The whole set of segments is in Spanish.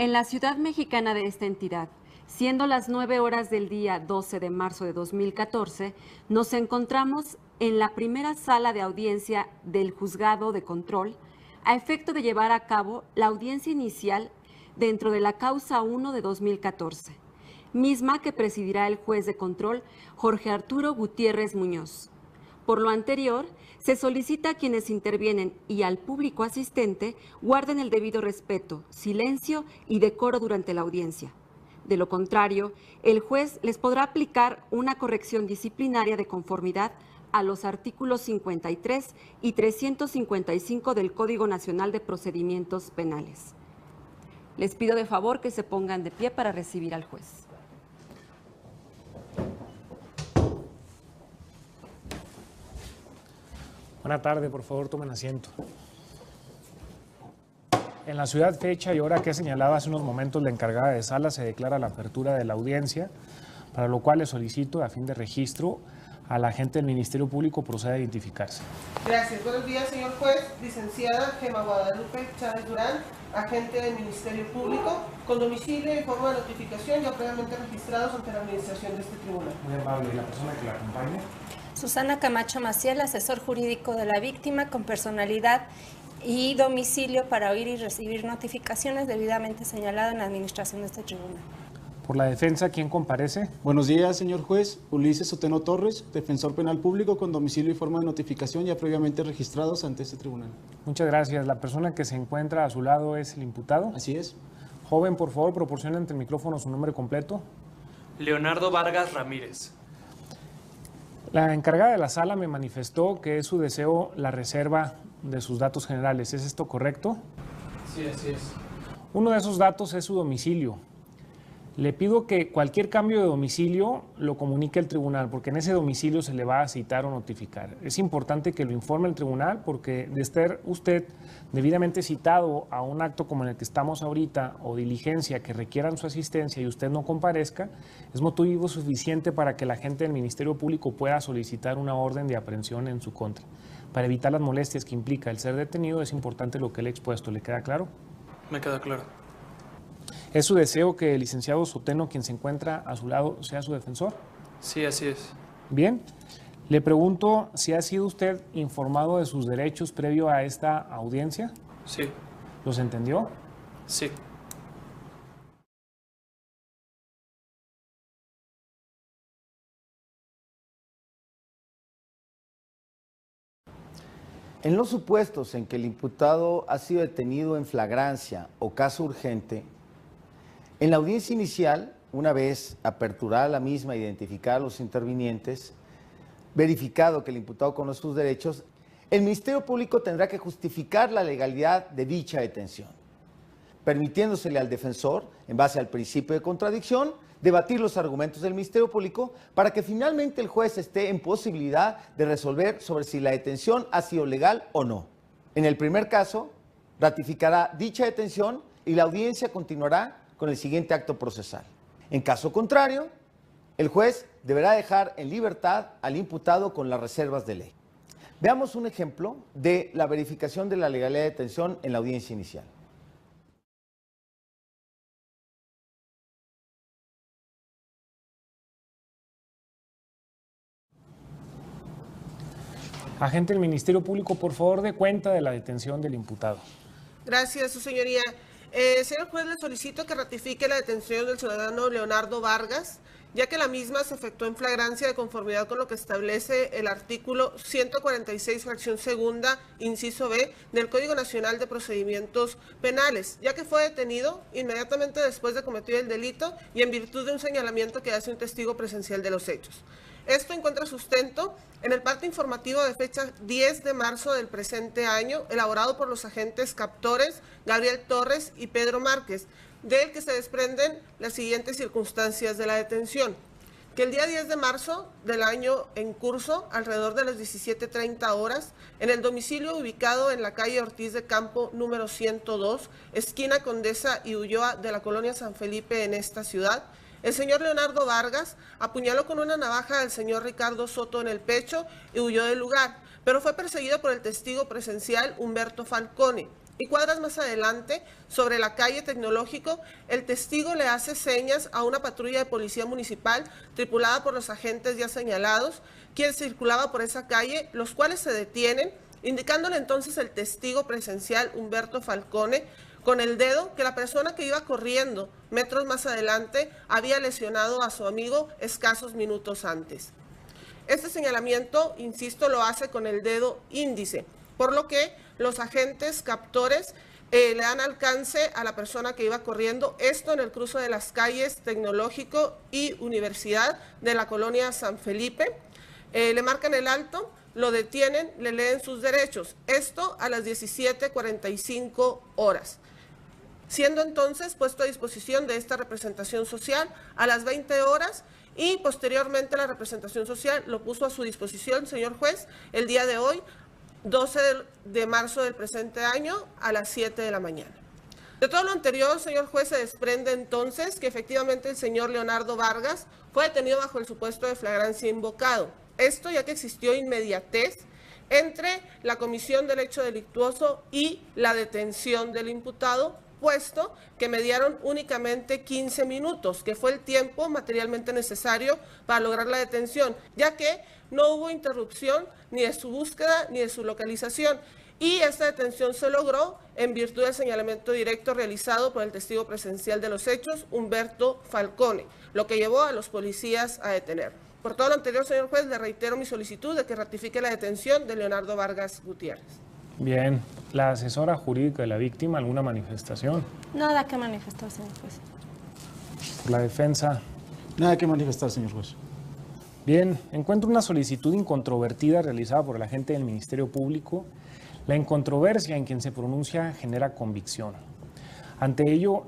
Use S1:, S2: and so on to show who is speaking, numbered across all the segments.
S1: En la ciudad mexicana de esta entidad, siendo las 9 horas del día 12 de marzo de 2014, nos encontramos en la primera sala de audiencia del Juzgado de Control a efecto de llevar a cabo la audiencia inicial dentro de la causa 1 de 2014, misma que presidirá el juez de control Jorge Arturo Gutiérrez Muñoz. Por lo anterior, se solicita a quienes intervienen y al público asistente guarden el debido respeto, silencio y decoro durante la audiencia. De lo contrario, el juez les podrá aplicar una corrección disciplinaria de conformidad a los artículos 53 y 355 del Código Nacional de Procedimientos Penales. Les pido de favor que se pongan de pie para recibir al juez.
S2: Buenas tardes, por favor, tomen asiento. En la ciudad, fecha y hora que señalaba hace unos momentos la encargada de sala, se declara la apertura de la audiencia, para lo cual le solicito, a fin de registro, a la agente del Ministerio Público proceda a identificarse.
S3: Gracias. Buenos días, señor juez. Licenciada Gema Guadalupe Chávez Durán, agente del Ministerio Público, con domicilio y forma de notificación ya previamente registrados ante la administración de este tribunal.
S2: Muy amable. ¿Y la persona que la acompaña?
S4: Susana Camacho Maciel, asesor jurídico de la víctima, con personalidad y domicilio para oír y recibir notificaciones debidamente señalado en la administración de este tribunal.
S2: Por la defensa, ¿quién comparece?
S5: Buenos días, señor juez. Ulises Soteno Torres, defensor penal público con domicilio y forma de notificación ya previamente registrados ante este tribunal.
S2: Muchas gracias. ¿La persona que se encuentra a su lado es el imputado?
S5: Así es.
S2: Joven, por favor, proporcione ante el micrófono su nombre completo.
S6: Leonardo Vargas Ramírez.
S2: La encargada de la sala me manifestó que es su deseo la reserva de sus datos generales. ¿Es esto correcto?
S6: Sí, así es.
S2: Uno de esos datos es su domicilio. Le pido que cualquier cambio de domicilio lo comunique al tribunal, porque en ese domicilio se le va a citar o notificar. Es importante que lo informe el tribunal, porque de estar usted debidamente citado a un acto como en el que estamos ahorita o diligencia que requieran su asistencia y usted no comparezca, es motivo suficiente para que la agente del Ministerio Público pueda solicitar una orden de aprehensión en su contra. Para evitar las molestias que implica el ser detenido, es importante lo que le he expuesto. ¿Le queda claro?
S6: Me queda claro.
S2: ¿Es su deseo que el licenciado Soteno, quien se encuentra a su lado, sea su defensor?
S6: Sí, así es.
S2: Bien. Le pregunto si ha sido usted informado de sus derechos previo a esta audiencia.
S6: Sí.
S2: ¿Los entendió?
S6: Sí.
S7: En los supuestos en que el imputado ha sido detenido en flagrancia o caso urgente, en la audiencia inicial, una vez aperturada la misma, identificada a los intervinientes, verificado que el imputado conoce sus derechos, el Ministerio Público tendrá que justificar la legalidad de dicha detención, permitiéndosele al defensor, en base al principio de contradicción, debatir los argumentos del Ministerio Público para que finalmente el juez esté en posibilidad de resolver sobre si la detención ha sido legal o no. En el primer caso, ratificará dicha detención y la audiencia continuará con el siguiente acto procesal. En caso contrario, el juez deberá dejar en libertad al imputado con las reservas de ley. Veamos un ejemplo de la verificación de la legalidad de detención en la audiencia inicial.
S2: Agente del Ministerio Público, por favor, dé cuenta de la detención del imputado.
S3: Gracias, su señoría. Señor juez, le solicito que ratifique la detención del ciudadano Leonardo Vargas, ya que la misma se efectuó en flagrancia de conformidad con lo que establece el artículo 146, fracción segunda, inciso B, del Código Nacional de Procedimientos Penales, ya que fue detenido inmediatamente después de cometer el delito y en virtud de un señalamiento que hace un testigo presencial de los hechos. Esto encuentra sustento en el parte informativo de fecha 10 de marzo del presente año, elaborado por los agentes captores Gabriel Torres y Pedro Márquez, del que se desprenden las siguientes circunstancias de la detención. Que el día 10 de marzo del año en curso, alrededor de las 17:30 horas, en el domicilio ubicado en la calle Ortiz de Campo número 102, esquina Condesa y Ulloa de la colonia San Felipe en esta ciudad, el señor Leonardo Vargas apuñaló con una navaja al señor Ricardo Soto en el pecho y huyó del lugar, pero fue perseguido por el testigo presencial Humberto Falcone. Y cuadras más adelante, sobre la calle Tecnológico, el testigo le hace señas a una patrulla de policía municipal tripulada por los agentes ya señalados, quien circulaba por esa calle, los cuales se detienen, indicándole entonces el testigo presencial Humberto Falcone con el dedo que la persona que iba corriendo metros más adelante había lesionado a su amigo escasos minutos antes. Este señalamiento, insisto, lo hace con el dedo índice, por lo que los agentes captores le dan alcance a la persona que iba corriendo, esto en el cruce de las calles Tecnológico y Universidad de la colonia San Felipe. Le marcan el alto, lo detienen, le leen sus derechos, esto a las 17:45 horas. Siendo entonces puesto a disposición de esta representación social a las 20 horas y posteriormente la representación social lo puso a su disposición, señor juez, el día de hoy, 12 de marzo del presente año a las 7 de la mañana. De todo lo anterior, señor juez, se desprende entonces que efectivamente el señor Leonardo Vargas fue detenido bajo el supuesto de flagrancia invocado. Esto ya que existió inmediatez entre la comisión del hecho delictuoso y la detención del imputado, puesto que mediaron únicamente 15 minutos, que fue el tiempo materialmente necesario para lograr la detención, ya que no hubo interrupción ni de su búsqueda ni de su localización. Y esta detención se logró en virtud del señalamiento directo realizado por el testigo presencial de los hechos, Humberto Falcone, lo que llevó a los policías a detener. Por todo lo anterior, señor juez, le reitero mi solicitud de que ratifique la detención de Leonardo Vargas Gutiérrez.
S2: Bien, la asesora jurídica de la víctima, ¿alguna manifestación?
S4: Nada que manifestar, señor juez.
S2: Por la defensa.
S5: Nada que manifestar, señor juez.
S2: Bien, encuentro una solicitud incontrovertida realizada por el agente del Ministerio Público. La incontroversia en quien se pronuncia genera convicción. Ante ello,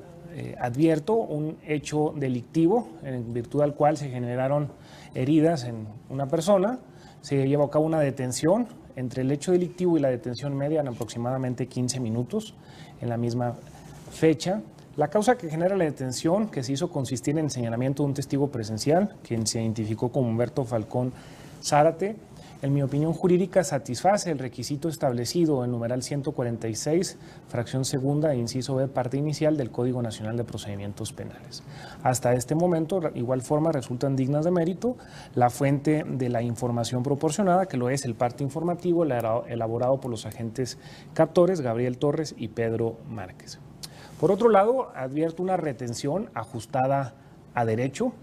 S2: advierto un hecho delictivo en virtud del cual se generaron heridas en una persona. Se lleva a cabo una detención. Entre el hecho delictivo y la detención median aproximadamente 15 minutos en la misma fecha. La causa que genera la detención, que se hizo consistir en el señalamiento de un testigo presencial, quien se identificó como Humberto Falcón Zárate, en mi opinión jurídica satisface el requisito establecido en numeral 146, fracción segunda, inciso B, parte inicial del Código Nacional de Procedimientos Penales. Hasta este momento, de igual forma, resultan dignas de mérito la fuente de la información proporcionada, que lo es el parte informativo elaborado por los agentes captores Gabriel Torres y Pedro Márquez. Por otro lado, advierto una retención ajustada a derecho,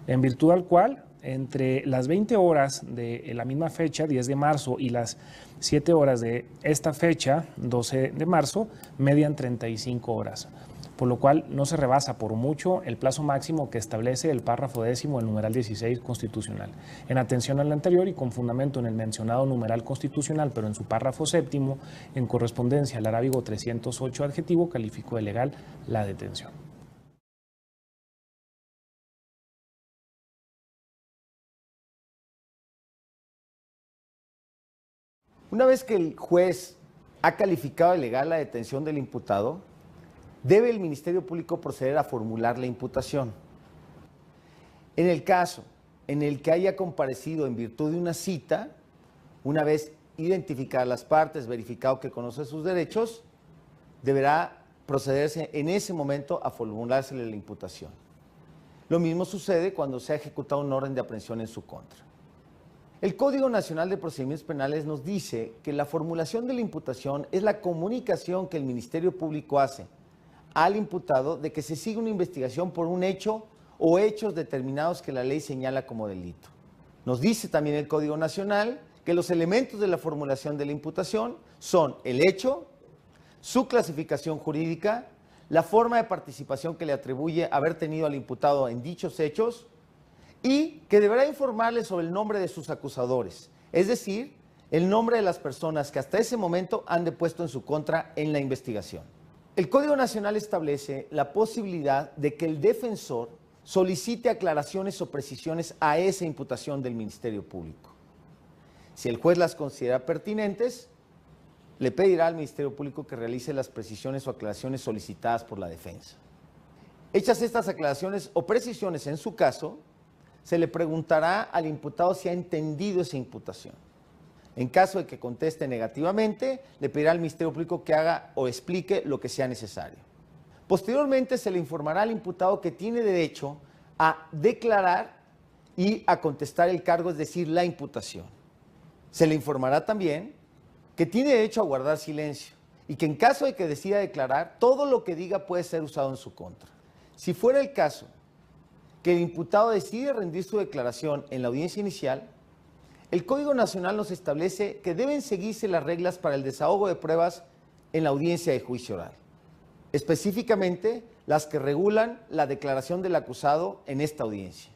S2: en virtud al cual entre las 20 horas de la misma fecha, 10 de marzo, y las 7 horas de esta fecha, 12 de marzo, median 35 horas, por lo cual no se rebasa por mucho el plazo máximo que establece el párrafo 10º del numeral 16 constitucional. En atención al anterior y con fundamento en el mencionado numeral constitucional, pero en su párrafo 7º, en correspondencia al arábigo 308 adjetivo, calificó de legal la detención.
S7: Una vez que el juez ha calificado de legal la detención del imputado, debe el Ministerio Público proceder a formular la imputación. En el caso en el que haya comparecido en virtud de una cita, una vez identificadas las partes, verificado que conoce sus derechos, deberá procederse en ese momento a formulársele la imputación. Lo mismo sucede cuando se ha ejecutado un orden de aprehensión en su contra. El Código Nacional de Procedimientos Penales nos dice que la formulación de la imputación es la comunicación que el Ministerio Público hace al imputado de que se sigue una investigación por un hecho o hechos determinados que la ley señala como delito. Nos dice también el Código Nacional que los elementos de la formulación de la imputación son el hecho, su clasificación jurídica, la forma de participación que le atribuye haber tenido al imputado en dichos hechos, y que deberá informarle sobre el nombre de sus acusadores, es decir, el nombre de las personas que hasta ese momento han depuesto en su contra en la investigación. El Código Nacional establece la posibilidad de que el defensor solicite aclaraciones o precisiones a esa imputación del Ministerio Público. Si el juez las considera pertinentes, le pedirá al Ministerio Público que realice las precisiones o aclaraciones solicitadas por la defensa. Hechas estas aclaraciones o precisiones en su caso, se le preguntará al imputado si ha entendido esa imputación. En caso de que conteste negativamente, le pedirá al Ministerio Público que haga o explique lo que sea necesario. Posteriormente, se le informará al imputado que tiene derecho a declarar y a contestar el cargo, es decir, la imputación. Se le informará también que tiene derecho a guardar silencio y que en caso de que decida declarar, todo lo que diga puede ser usado en su contra. Si fuera el caso que el imputado decide rendir su declaración en la audiencia inicial, el Código Nacional nos establece que deben seguirse las reglas para el desahogo de pruebas en la audiencia de juicio oral, específicamente las que regulan la declaración del acusado en esta audiencia.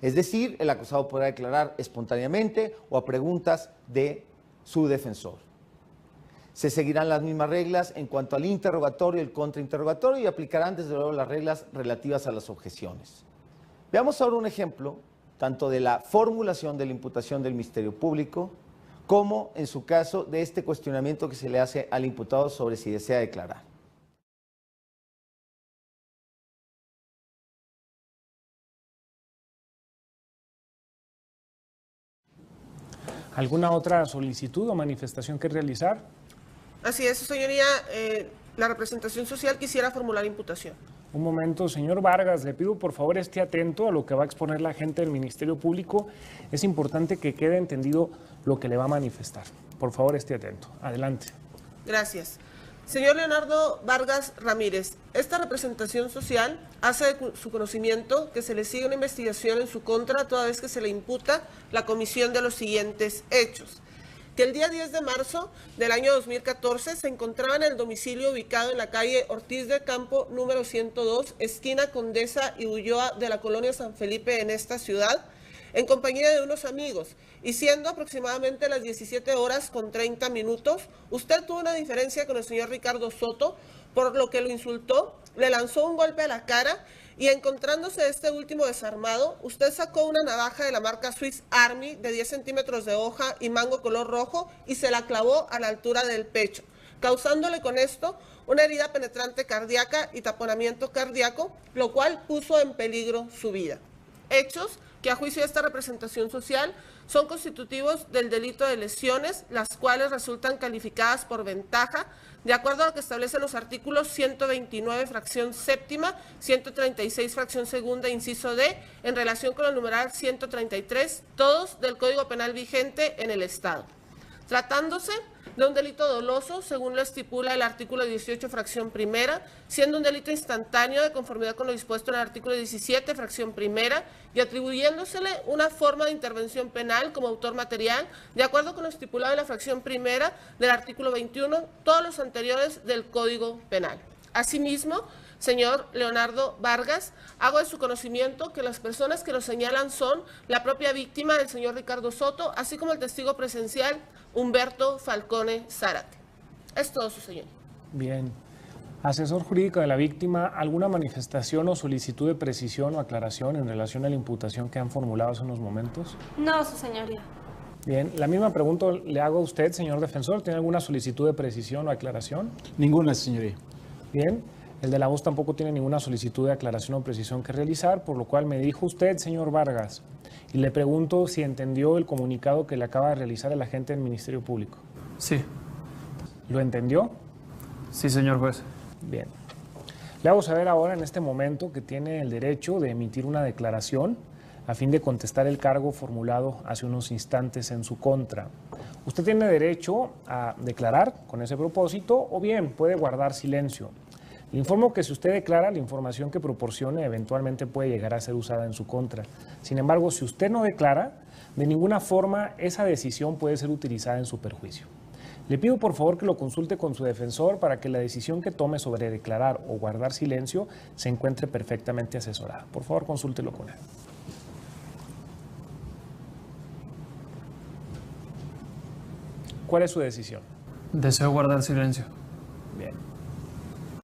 S7: Es decir, el acusado podrá declarar espontáneamente o a preguntas de su defensor. Se seguirán las mismas reglas en cuanto al interrogatorio y el contrainterrogatorio y aplicarán desde luego las reglas relativas a las objeciones. Veamos ahora un ejemplo tanto de la formulación de la imputación del Ministerio Público como, en su caso, de este cuestionamiento que se le hace al imputado sobre si desea declarar.
S2: ¿Alguna otra solicitud o manifestación que realizar?
S3: Así es, su señoría, la representación social quisiera formular imputación.
S2: Un momento, señor Vargas, le pido por favor esté atento a lo que va a exponer la gente del Ministerio Público. Es importante que quede entendido lo que le va a manifestar. Por favor, esté atento. Adelante.
S3: Gracias. Señor Leonardo Vargas Ramírez, esta representación social hace de su conocimiento que se le sigue una investigación en su contra toda vez que se le imputa la comisión de los siguientes hechos. Que el día 10 de marzo del año 2014 se encontraba en el domicilio ubicado en la calle Ortiz de Campo número 102, esquina Condesa y Ulloa de la colonia San Felipe en esta ciudad, en compañía de unos amigos, y siendo aproximadamente las 17:30, usted tuvo una diferencia con el señor Ricardo Soto, por lo que lo insultó, le lanzó un golpe a la cara y encontrándose este último desarmado, usted sacó una navaja de la marca Swiss Army de 10 centímetros de hoja y mango color rojo y se la clavó a la altura del pecho, causándole con esto una herida penetrante cardíaca y taponamiento cardíaco, lo cual puso en peligro su vida. Hechos que a juicio de esta representación social son constitutivos del delito de lesiones, las cuales resultan calificadas por ventaja, de acuerdo a lo que establecen los artículos 129, fracción séptima, 136, fracción segunda, inciso D, en relación con el numeral 133, todos del Código Penal vigente en el Estado. Tratándose de un delito doloso, según lo estipula el artículo 18, fracción primera, siendo un delito instantáneo de conformidad con lo dispuesto en el artículo 17, fracción primera, y atribuyéndosele una forma de intervención penal como autor material, de acuerdo con lo estipulado en la fracción primera del artículo 21, todos los anteriores del Código Penal. Asimismo, señor Leonardo Vargas, hago de su conocimiento que las personas que lo señalan son la propia víctima del señor Ricardo Soto, así como el testigo presencial Humberto Falcone Zárate. Es todo, su señoría.
S2: Bien. Asesor jurídico de la víctima, ¿alguna manifestación o solicitud de precisión o aclaración en relación a la imputación que han formulado hace unos momentos?
S4: No, su señoría.
S2: Bien, la misma pregunta le hago a usted, señor defensor. ¿Tiene alguna solicitud de precisión o aclaración?
S5: Ninguna, señoría.
S2: Bien, el de la voz tampoco tiene ninguna solicitud de aclaración o precisión que realizar, por lo cual me dijo usted, señor Vargas, y le pregunto si entendió el comunicado que le acaba de realizar el agente del Ministerio Público.
S6: Sí,
S2: ¿Lo entendió?
S6: sí, señor juez.
S2: Bien. Le hago saber ahora en este momento que tiene el derecho de emitir una declaración a fin de contestar el cargo formulado hace unos instantes en su contra. Usted tiene derecho a declarar con ese propósito o bien puede guardar silencio. Le informo que si usted declara, la información que proporcione eventualmente puede llegar a ser usada en su contra. Sin embargo, si usted no declara, de ninguna forma esa decisión puede ser utilizada en su perjuicio. Le pido por favor que lo consulte con su defensor para que la decisión que tome sobre declarar o guardar silencio se encuentre perfectamente asesorada. Por favor, consúltelo con él. ¿Cuál es su decisión?
S6: Deseo guardar silencio.